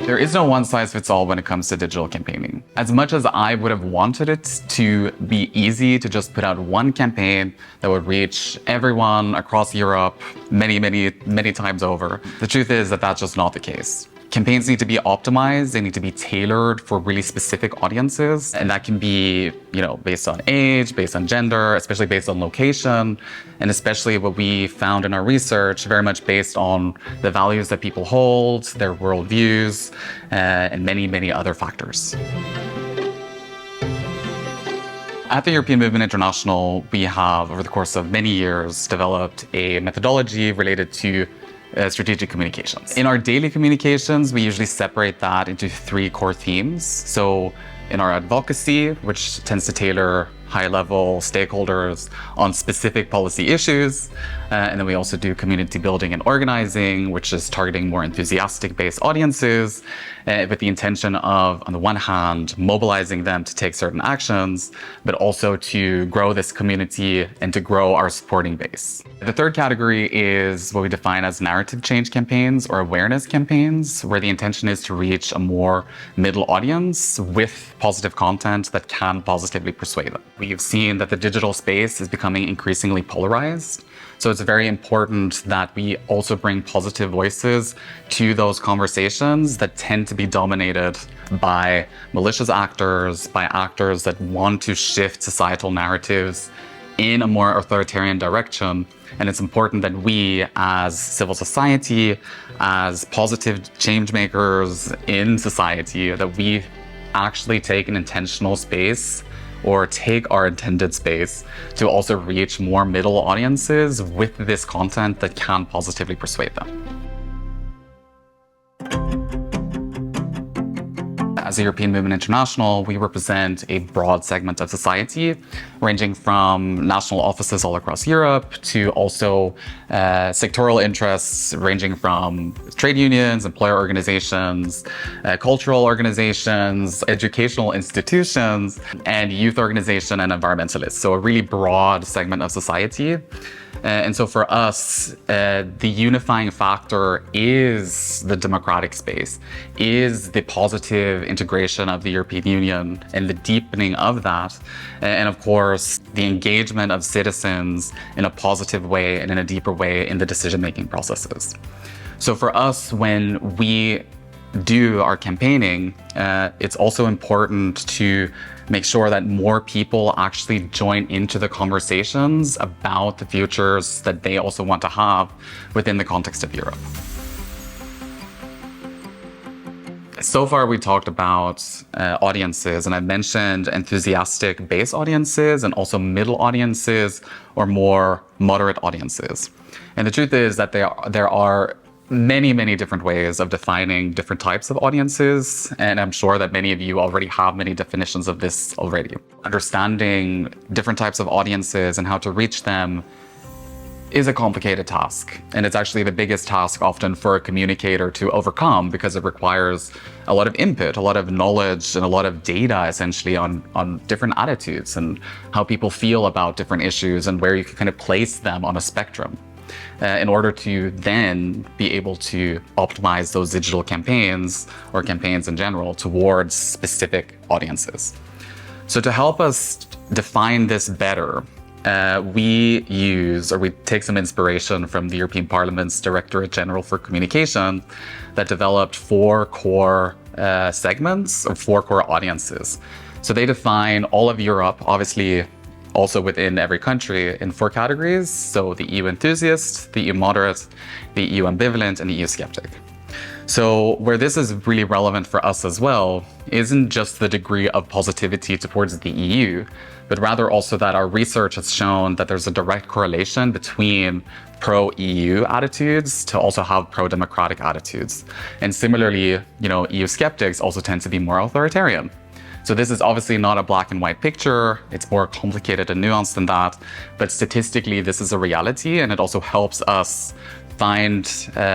There is no one size fits all when it comes to digital campaigning. As much as I would have wanted it to be easy to just put out one campaign that would reach everyone across Europe many times over, the truth is that that's just not the case. Campaigns need to be optimized, they need to be tailored for really specific audiences, and that can be, based on age, based on gender, especially based on location, and especially what we found in our research, very much based on the values that people hold, their worldviews, and many other factors. At the European Movement International, we have, over the course of many years, developed a methodology related to strategic communications. In our daily communications, we usually separate that into 3 core themes. So in our advocacy, which tends to tailor high-level stakeholders on specific policy issues. And then we also do community building and organizing, which is targeting more enthusiastic-based audiences with the intention of, on the one hand, mobilizing them to take certain actions, but also to grow this community and to grow our supporting base. The third category is what we define as narrative change campaigns or awareness campaigns, where the intention is to reach a more middle audience with positive content that can positively persuade them. We've seen that the digital space is becoming increasingly polarized. So it's very important that we also bring positive voices to those conversations that tend to be dominated by malicious actors, by actors that want to shift societal narratives in a more authoritarian direction. And it's important that we, as civil society, as positive change makers in society, that we actually take an intentional space or take our intended space to also reach more middle audiences with this content that can positively persuade them. As the European Movement International, we represent a broad segment of society, ranging from national offices all across Europe to also sectoral interests ranging from trade unions, employer organizations, cultural organizations, educational institutions, and youth organization and environmentalists. So a really broad segment of society. And so for us, the unifying factor is the democratic space, is the positive integration of the European Union and the deepening of that. And of course, the engagement of citizens in a positive way and in a deeper way in the decision-making processes. So for us, when we do our campaigning, it's also important to make sure that more people actually join into the conversations about the futures that they also want to have within the context of Europe. So far, we talked about audiences, and I mentioned enthusiastic base audiences and also middle audiences or more moderate audiences. And the truth is that there are many different ways of defining different types of audiences, and I'm sure that many of you already have many definitions of this already. Understanding different types of audiences and how to reach them is a complicated task, and it's actually the biggest task often for a communicator to overcome because it requires a lot of input, a lot of knowledge, and a lot of data essentially on different attitudes and how people feel about different issues and where you can kind of place them on a spectrum. In order to then be able to optimize those digital campaigns or campaigns in general towards specific audiences. So to help us define this better, we take some inspiration from the European Parliament's Directorate General for Communication that developed 4 core segments or 4 core audiences. So they define all of Europe, obviously also within every country, in 4 categories. So the EU enthusiast, the EU moderate, the EU ambivalent, and the EU skeptic. So where this is really relevant for us as well isn't just the degree of positivity towards the EU, but rather also that our research has shown that there's a direct correlation between pro-EU attitudes to also have pro-democratic attitudes. And similarly, EU skeptics also tend to be more authoritarian. So this is obviously not a black and white picture. It's more complicated and nuanced than that. But statistically, this is a reality, and it also helps us find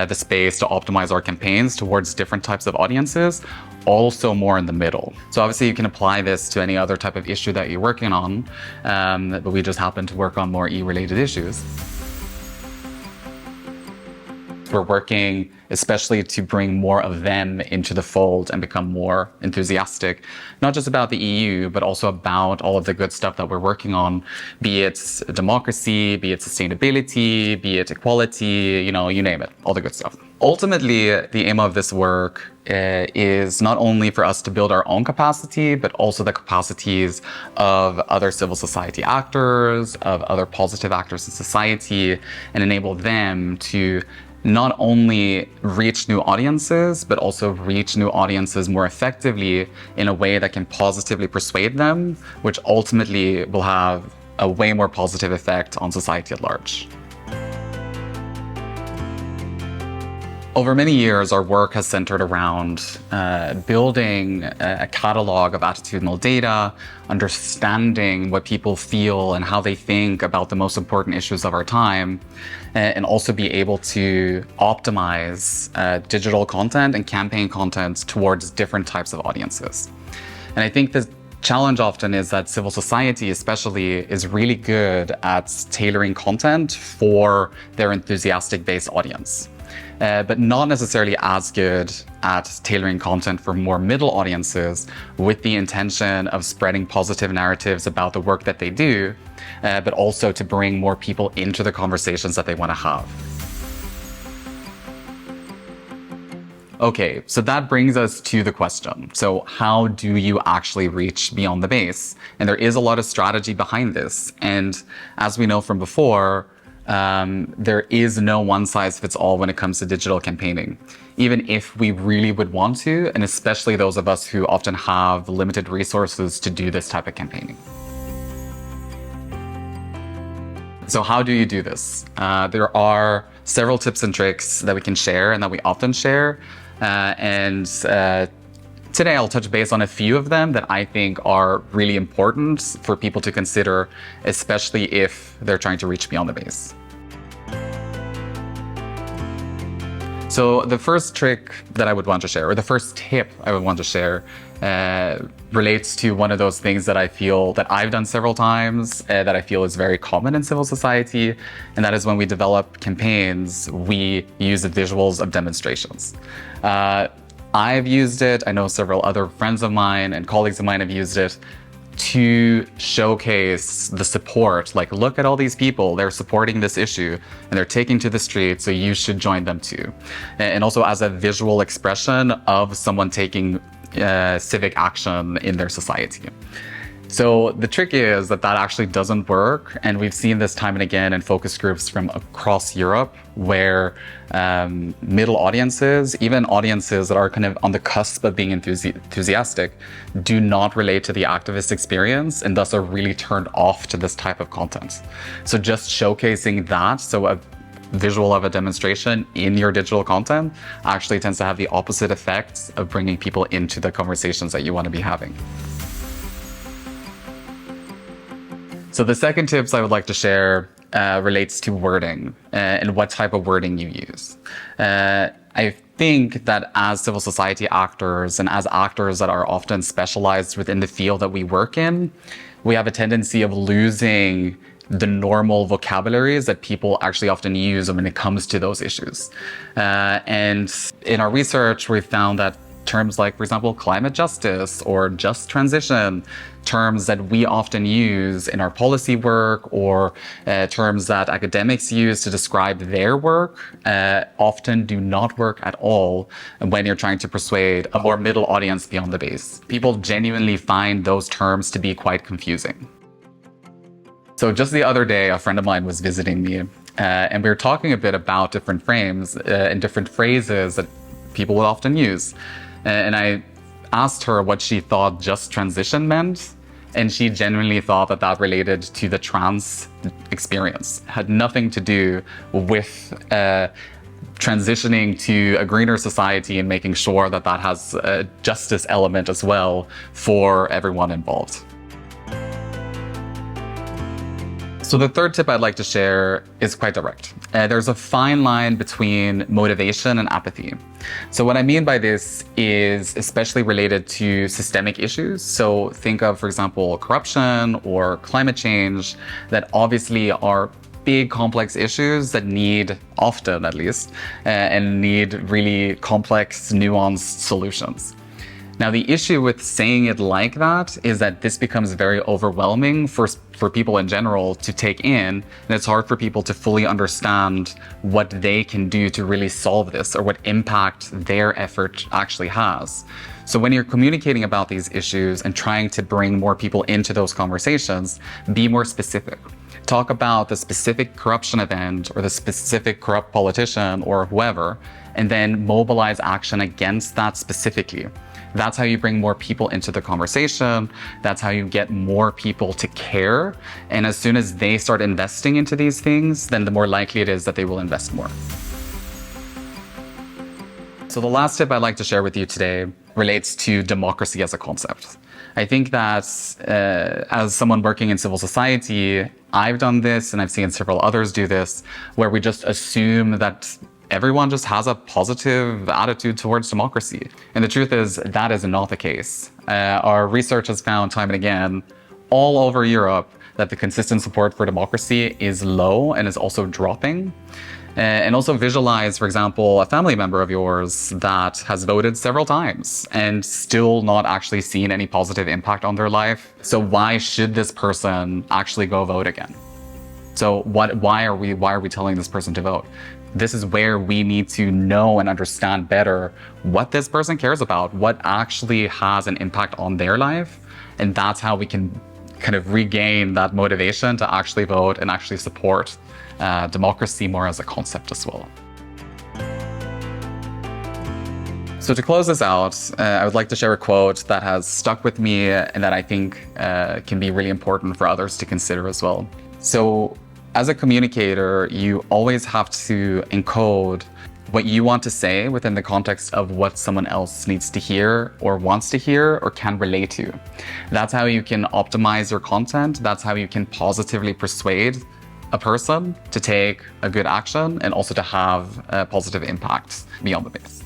the space to optimize our campaigns towards different types of audiences, also more in the middle. So obviously you can apply this to any other type of issue that you're working on, but we just happen to work on more E-related issues. we're working especially to bring more of them into the fold and become more enthusiastic, not just about the EU, but also about all of the good stuff that we're working on, be it democracy, be it sustainability, be it equality, you name it, all the good stuff. Ultimately, the aim of this work is not only for us to build our own capacity, but also the capacities of other civil society actors, of other positive actors in society, and enable them to not only reach new audiences, but also reach new audiences more effectively in a way that can positively persuade them, which ultimately will have a way more positive effect on society at large. Over many years, our work has centered around building a catalog of attitudinal data, understanding what people feel and how they think about the most important issues of our time, and also be able to optimize digital content and campaign content towards different types of audiences. And I think the challenge often is that civil society especially is really good at tailoring content for their enthusiastic-based audience. But not necessarily as good at tailoring content for more middle audiences with the intention of spreading positive narratives about the work that they do, but also to bring more people into the conversations that they want to have. Okay, so that brings us to the question. So how do you actually reach beyond the base? And there is a lot of strategy behind this. And as we know from before, there is no one size fits all when it comes to digital campaigning, even if we really would want to, and especially those of us who often have limited resources to do this type of campaigning. So how do you do this? There are several tips and tricks that we can share and that we often share. Today I'll touch base on a few of them that I think are really important for people to consider, especially if they're trying to reach beyond the base. So the first trick that I would want to share, or the first tip I would want to share, relates to one of those things that I feel that I've done several times, that I feel is very common in civil society, and that is when we develop campaigns, we use the visuals of demonstrations. I've used it, I know several other friends of mine and colleagues of mine have used it to showcase the support. Like, look at all these people, they're supporting this issue and they're taking to the street, so you should join them too. And also as a visual expression of someone taking civic action in their society. So the trick is that actually doesn't work, and we've seen this time and again in focus groups from across Europe where middle audiences, even audiences that are kind of on the cusp of being enthusiastic, do not relate to the activist experience and thus are really turned off to this type of content. So just showcasing that, so a visual of a demonstration in your digital content actually tends to have the opposite effects of bringing people into the conversations that you want to be having. So the second tips I would like to share relates to wording and what type of wording you use. I think that as civil society actors and as actors that are often specialized within the field that we work in, we have a tendency of losing the normal vocabularies that people actually often use when it comes to those issues. And in our research, we've found that terms like, for example, climate justice or just transition, terms that we often use in our policy work, or terms that academics use to describe their work, often do not work at all when you're trying to persuade a more middle audience beyond the base. People genuinely find those terms to be quite confusing. So just the other day, a friend of mine was visiting me, and we were talking a bit about different frames and different phrases that people will often use. And I asked her what she thought just transition meant, and she genuinely thought that related to the trans experience. It had nothing to do with transitioning to a greener society and making sure that has a justice element as well for everyone involved. So the third tip I'd like to share is quite direct. There's a fine line between motivation and apathy. So what I mean by this is especially related to systemic issues. So think of, for example, corruption or climate change that obviously are big complex issues that need, often at least, and need really complex, nuanced solutions. Now, the issue with saying it like that is that this becomes very overwhelming for people in general to take in, and it's hard for people to fully understand what they can do to really solve this or what impact their effort actually has. So when you're communicating about these issues and trying to bring more people into those conversations, be more specific. Talk about the specific corruption event or the specific corrupt politician or whoever, and then mobilize action against that specifically. That's how you bring more people into the conversation. That's how you get more people to care. And as soon as they start investing into these things, then the more likely it is that they will invest more. So the last tip I'd like to share with you today relates to democracy as a concept. I think that as someone working in civil society, I've done this and I've seen several others do this, where we just assume that everyone just has a positive attitude towards democracy. And the truth is that is not the case. Our research has found time and again, all over Europe, that the consistent support for democracy is low and is also dropping. And also visualize, for example, a family member of yours that has voted several times and still not actually seen any positive impact on their life. So why should this person actually go vote again? So why are we telling this person to vote? This is where we need to know and understand better what this person cares about, what actually has an impact on their life. And that's how we can kind of regain that motivation to actually vote and actually support democracy more as a concept as well. So to close this out, I would like to share a quote that has stuck with me and that I think can be really important for others to consider as well. So as a communicator, you always have to encode what you want to say within the context of what someone else needs to hear or wants to hear or can relate to. That's how you can optimize your content. That's how you can positively persuade a person to take a good action and also to have a positive impact beyond the base.